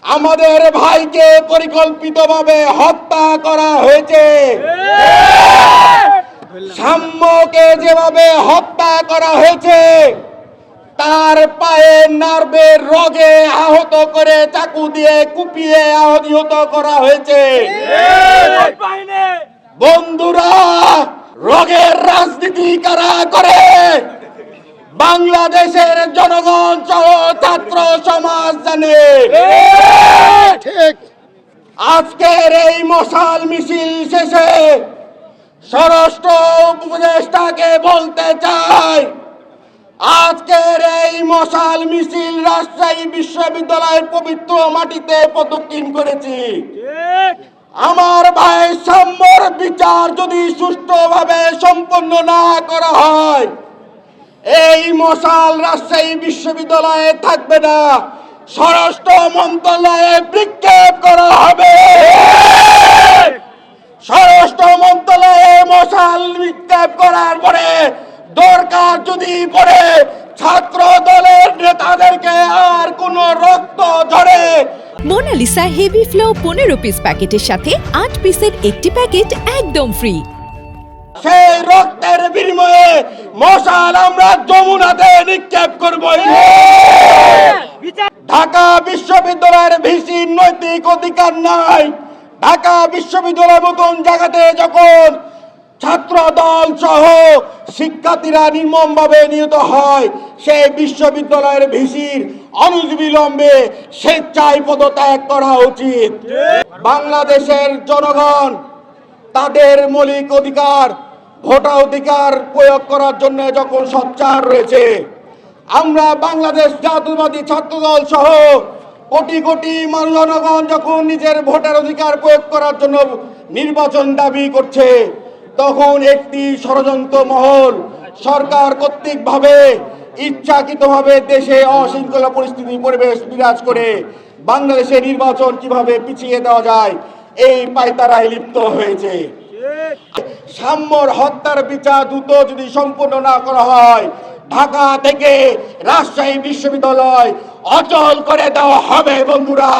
আমাদের ভাইকে পরিকল্পিতভাবে হত্যা করা হয়েছে। সাম্যকে যেভাবে হত্যা করা হয়েছে, তার পায়ের নার্ভের রগে আহত করে চাকু দিয়ে কুপিয়ে আহত করা হয়েছে। বন্ধুরা, রগের রাজনীতি কারা করে? বাংলাদেশের জনগণ সহ ছাত্র সমাজ জানে। ঠিক আজকের এই মশাল মিছিল শেষে স্বরাষ্ট্র উপদেষ্টাকে বলতে চাই, আজকের এই মশাল মিছিল রাজশাহী বিশ্ববিদ্যালয়ের পবিত্র মাটিতে প্রদক্ষিণ করেছি। আমার ভাই সাম্যর বিচার যদি সুষ্ঠুভাবে সম্পন্ন না করা হয়, এই মশাল রাজশাহী বিশ্ববিদ্যালয়ে থাকবে না, স্বরাষ্ট্র মন্ত্রণালয়ে বিক্ষেপ করা হবে। স্বরাষ্ট্র মন্ত্রণালয়ে মশাল বিক্ষেপ করার পরে দরকার যদি পড়ে ছাত্র দলের নেতাদেরকে আর কোনো রক্ত ঝরে। মোনালিসা হেভি ফ্লো 15 পিস প্যাকেটের সাথে 8 পিসের একটি প্যাকেট একদম ফ্রি। সেই রক্তের বিনিময়ে মশাল আমরা যমুনাতে নিক্ষেপ করব। ঢাকা বিশ্ববিদ্যালয়ের ভিসির নৈতিক অধিকার নাই। ঢাকা বিশ্ববিদ্যালয়ের মতন জায়গাতে যখন ছাত্র দল সহ শিক্ষার্থীরা নির্মমভাবে নিহত হয়, সেই বিশ্ববিদ্যালয়ের ভিসির অনতিবিলম্বে স্বেচ্ছায় পদত্যাগ করা উচিত। বাংলাদেশের জনগণ তাদের মৌলিক অধিকার, ভোটাধিকার প্রয়োগ করার জন্য যখন সোচ্চার রয়েছে, আমরা বাংলাদেশ জাতীয়তাবাদী ছাত্রদল সহ কোটি কোটি জনগণ যখন নিজের ভোটার অধিকার প্রয়োগ করার জন্য নির্বাচন দাবি করছে, তখন একটি ষড়যন্ত্র মহল সরকার কর্তৃকভাবে ইচ্ছাকৃতভাবে দেশে অশৃঙ্খলা পরিস্থিতি পরিবেশ বিরাজ করে বাংলাদেশে নির্বাচন কিভাবে পিছিয়ে দেওয়া যায় এই পায়তারায় লিপ্ত হয়েছে। সাম্যর হত্যার বিচার দ্রুত যদি সম্পন্ন না করা হয়, ঢাকা থেকে রাজশাহী বিশ্ববিদ্যালয় অচল করে দেওয়া হবে। বন্ধুরা।